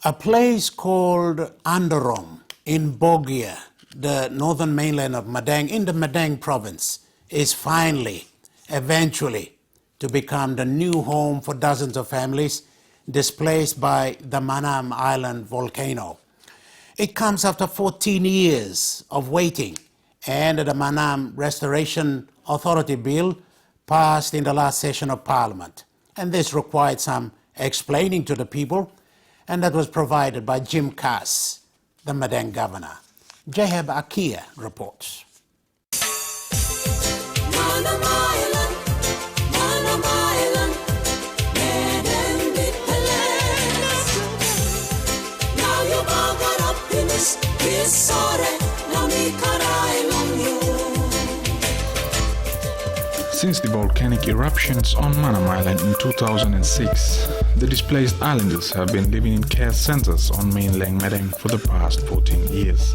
A place called Anderong in Bogia, the northern mainland of Madang, in the Madang province, is finally, eventually, to become the new home for dozens of families displaced by the Manam Island volcano. It comes after 14 years of waiting, and the Manam Restoration Authority Bill passed in the last session of Parliament. And this required some explaining to the people, and that was provided by Jim Cass, the Madang governor. Jahab Akia reports. Since the volcanic eruptions on Manam Island in 2006, the displaced islanders have been living in care centers on mainland Madang for the past 14 years.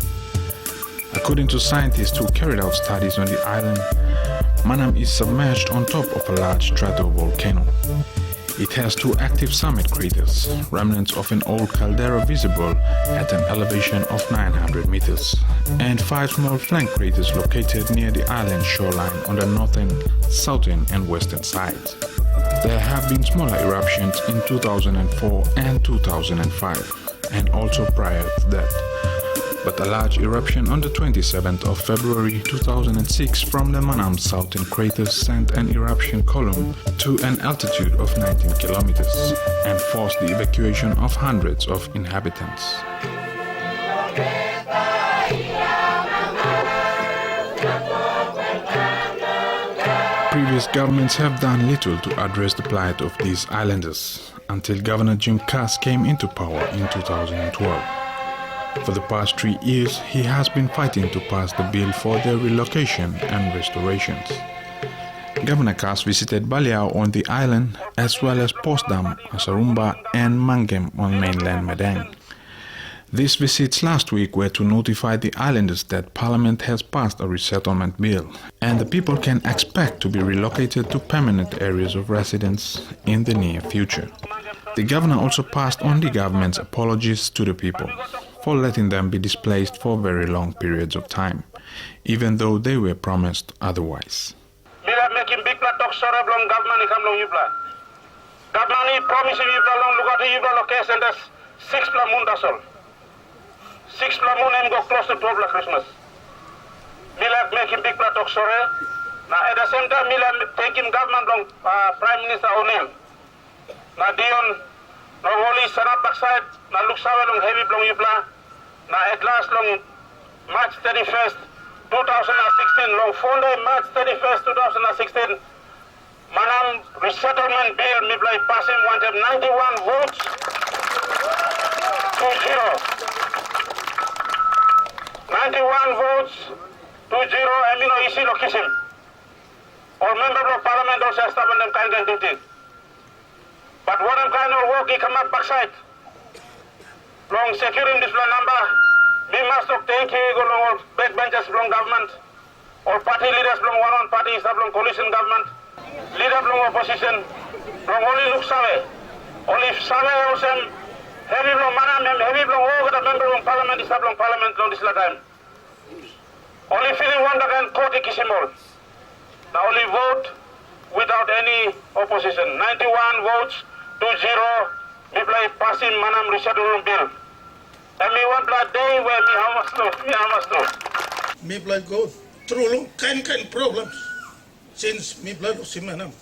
According to scientists who carried out studies on the island, Manam is submerged on top of a large stratovolcano. It has two active summit craters, remnants of an old caldera visible at an elevation of 900 meters, and 5 small flank craters located near the island shoreline on the northern, southern and western sides. There have been smaller eruptions in 2004 and 2005, and also prior to that. But a large eruption on the 27th of February 2006 from the Manam southern crater sent an eruption column to an altitude of 19 kilometers and forced the evacuation of hundreds of inhabitants. Previous governments have done little to address the plight of these islanders until Governor Jim Cass came into power in 2012. For the past 3 years, he has been fighting to pass the bill for their relocation and restorations. Governor Cass visited Baliao on the island, as well as Postdam, Asarumba and Mangem on mainland Madang. These visits last week were to notify the islanders that Parliament has passed a resettlement bill, and the people can expect to be relocated to permanent areas of residence in the near future. The governor also passed on the government's apologies to the people for letting them be displaced for very long periods of time, even though they were promised otherwise. Six plamun go close to 12 Christmas. Mila making big plot talk sorry. Now at the same time, Mila taking government long Prime Minister O'Neill. Now Dion, now only Sanat backside, now look sawe long heavy long Yupla. Now at last long March 31st, 2016, long Sunday, March 31st, 2016, Manam resettlement bill, Mibla passing wanted 91 votes to 0. 91 votes to 0, and you know, isi no kisim. All members of parliament also established them kind of duty. But what I'm kind of work, he come up backside. Long securing this number, we must not take all backbenchers from government, or party leaders from one party, from coalition government, leader from opposition, from only look Sawe. Only Sawe also heavy from Manam, heavy from all the members of parliament, is from parliament on this time. Only feeling one that can quote Kisimol. Now only vote without any opposition. 91 votes to 0. We play passing Manam resettlement bill. And we want that day where we have to. Me play go through kind problems since me play Manam.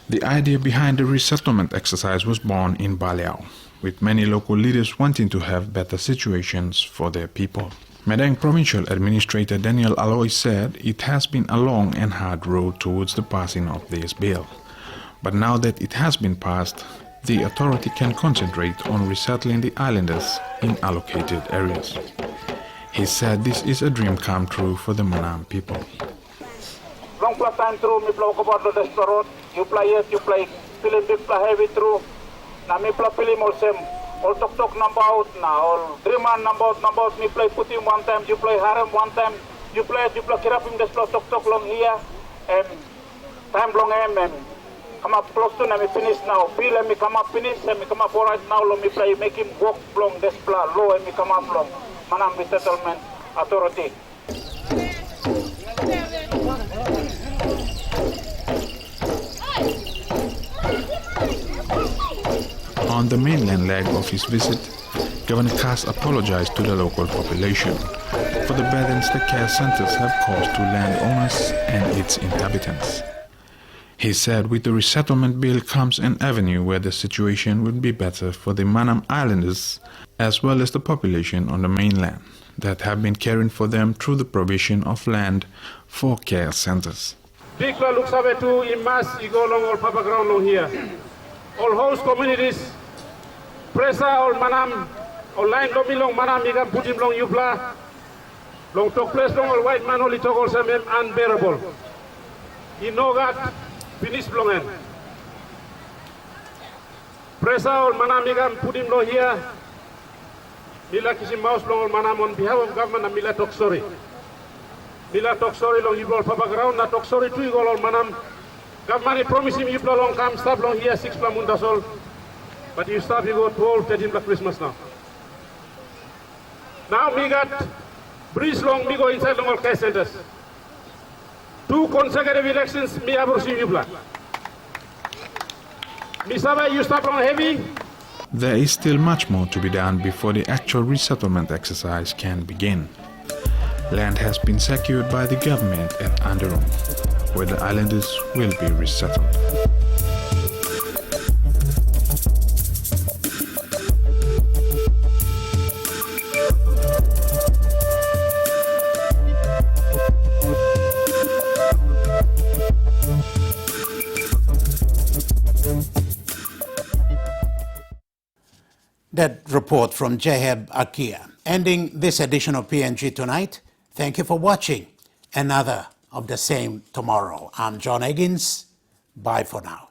The idea behind the resettlement exercise was born in Baliao, with many local leaders wanting to have better situations for their people. Madang Provincial Administrator Daniel Aloy said it has been a long and hard road towards the passing of this bill. But now that it has been passed, the authority can concentrate on resettling the islanders in allocated areas. He said this is a dream come true for the Manam people. Long time through, me blow about the restaurant, you play yes, you play, Philip big play heavy through, now me play Philip also. All talk number out now, all dreaman number out, me play put him one time, you play harem one time, you play kirapim this talk long here, and time long and come up close to me finish now. Bill let me come up finish, let me come up all right now, let me play, make him walk long this plan, low and me come up long. Manam Resettlement Authority. On the mainland leg of his visit, Governor Kass apologized to the local population for the burdens the care centers have caused to landowners and its inhabitants. He said with the resettlement bill comes an avenue where the situation would be better for the Manam Islanders as well as the population on the mainland that have been caring for them through the provision of land for care centers. Bigla looks away to Imas, you go along all Papa ground long here. All host communities, Presa, all Manam, all line lomi long Manam, you can put him long Yupla. Long talk place long all white man only talk also unbearable. You know that. Finish long end. Presa or Manamigan put him low here. Mila kissing mouse long or Manam on behalf of government and Mila talk sorry. Mila talk sorry long you blow Papa ground, not talk sorry to you all Manam. Government promise him you blow long come stop long here 6 Mundasol. But you stop you go 12, 13 Black Christmas now. Now we got breeze long we go inside long all care centers. 2 consecutive elections, me have received you black. Misawa, you start on heavy. There is still much more to be done before the actual resettlement exercise can begin. Land has been secured by the government at Anderum, where the islanders will be resettled. That report from Jeheb Akia. Ending this edition of PNG Tonight. Thank you for watching. Another of the same tomorrow. I'm John Eggins. Bye for now.